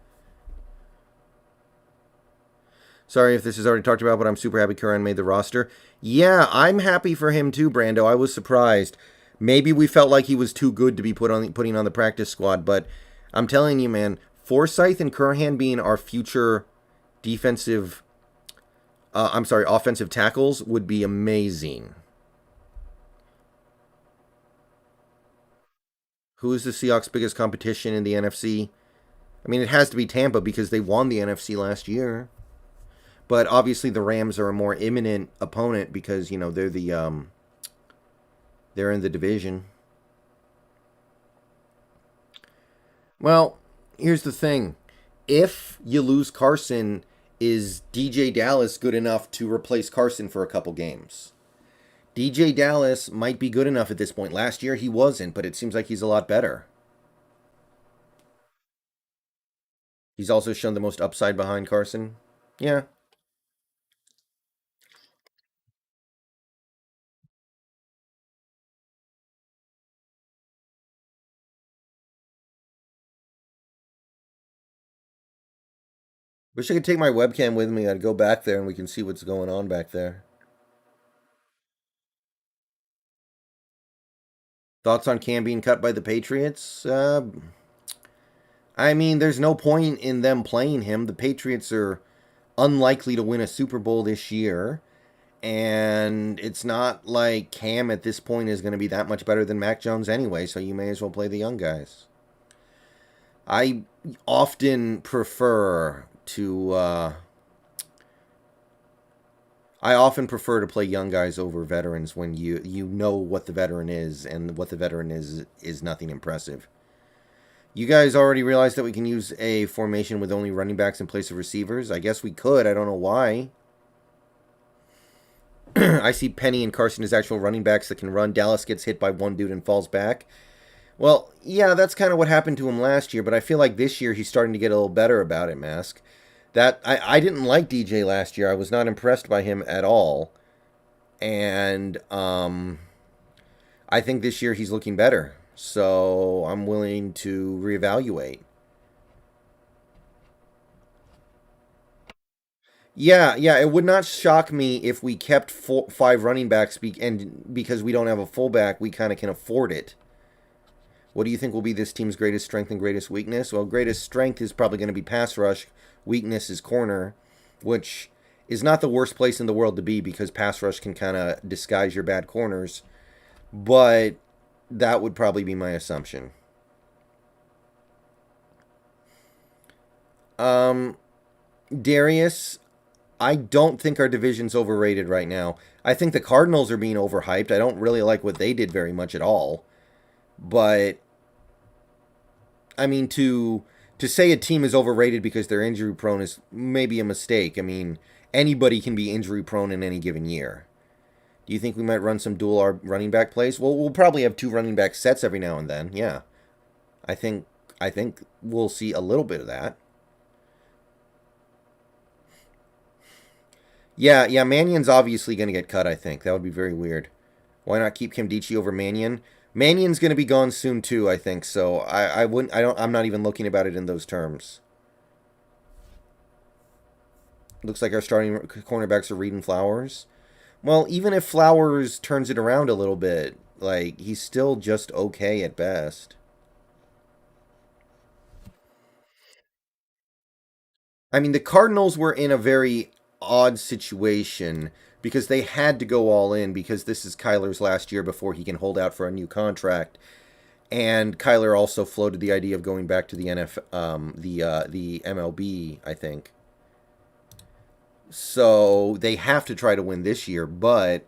Sorry if this is already talked about, but I'm super happy Curran made the roster. Yeah, I'm happy for him too, Brando. I was surprised. Maybe we felt like he was too good to be putting on the practice squad, but I'm telling you, man, Forsyth and Curhan being our future offensive tackles would be amazing. Who is the Seahawks' biggest competition in the NFC? I mean, it has to be Tampa because they won the NFC last year. But obviously, the Rams are a more imminent opponent because they're in the division. Well, here's the thing: if you lose Carson, is DJ Dallas good enough to replace Carson for a couple games? DJ Dallas might be good enough at this point. Last year he wasn't, but it seems like he's a lot better. He's also shown the most upside behind Carson. Yeah. Wish I could take my webcam with me. I'd go back there and we can see what's going on back there. Thoughts on Cam being cut by the Patriots? I mean, there's no point in them playing him. The Patriots are unlikely to win a Super Bowl this year. And it's not like Cam at this point is going to be that much better than Mac Jones anyway, so you may as well play the young guys. I often prefer to I often prefer to play young guys over veterans when you know what the veteran is, and what the veteran is nothing impressive. You guys already realized that we can use a formation with only running backs in place of receivers? I guess we could. I don't know why. I see Penny and Carson as actual running backs that can run. Dallas gets hit by one dude and falls back. Well, yeah, that's kind of what happened to him last year, but I feel like this year he's starting to get a little better about it, Mask. I didn't like DJ last year. I was not impressed by him at all. And I think this year he's looking better. So I'm willing to reevaluate. Yeah, it would not shock me if we kept five running backs, and because we don't have a fullback, we kind of can afford it. What do you think will be this team's greatest strength and greatest weakness? Well, greatest strength is probably going to be pass rush. Weakness is corner, which is not the worst place in the world to be because pass rush can kind of disguise your bad corners. But that would probably be my assumption. Um, Darius, I don't think our division's overrated right now. I think the Cardinals are being overhyped. I don't really like what they did very much at all. But I mean, to say a team is overrated because they're injury prone is maybe a mistake. I mean, anybody can be injury prone in any given year. Do you think we might run some dual running back plays? Well, we'll probably have two running back sets every now and then. Yeah, I think I think we'll see a little bit of that. Yeah. Mannion's obviously going to get cut. I think that would be very weird. Why not keep Kimdichie over Mannion? Mannion's going to be gone soon too. I think so. I wouldn't. I don't. I'm not even looking about it in those terms. Looks like our starting cornerbacks are Reed and Flowers. Well, even if Flowers turns it around a little bit, like he's still just okay at best. I mean, the Cardinals were in a very odd situation because they had to go all in because this is Kyler's last year before he can hold out for a new contract. And Kyler also floated the idea of going back to the the MLB, I think. So they have to try to win this year, but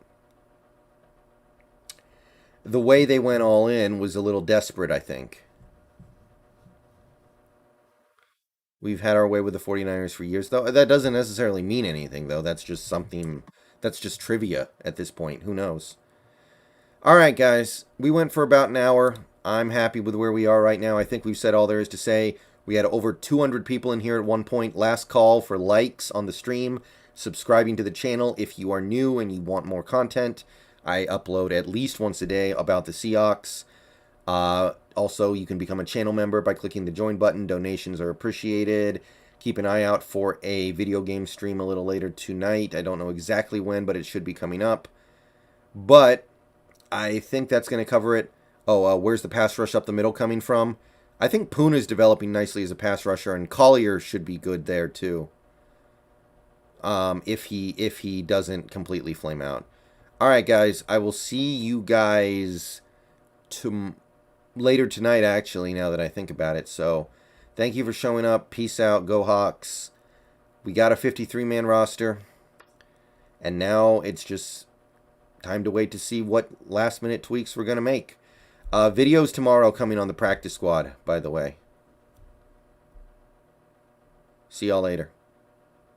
the way they went all in was a little desperate, I think. We've had our way with the 49ers for years, though. That doesn't necessarily mean anything, though. That's just something, that's just trivia at this point. Who knows? All right, guys. We went for about an hour. I'm happy with where we are right now. I think we've said all there is to say. We had over 200 people in here at one point. Last call for likes on the stream, subscribing to the channel if you are new and you want more content. I upload at least once a day about the Seahawks. Also, you can become a channel member by clicking the join button. Donations are appreciated. Keep an eye out for a video game stream a little later tonight. I don't know exactly when, but it should be coming up. But I think that's going to cover it. Oh, where's the pass rush up the middle coming from? I think Poon is developing nicely as a pass rusher, and Collier should be good there too. If he doesn't completely flame out. All right, guys. I will see you guys later tonight, actually, now that I think about it. So, thank you for showing up. Peace out. Go Hawks. We got a 53-man roster. And now it's just time to wait to see what last-minute tweaks we're going to make. Videos tomorrow coming on the practice squad, by the way. See y'all later.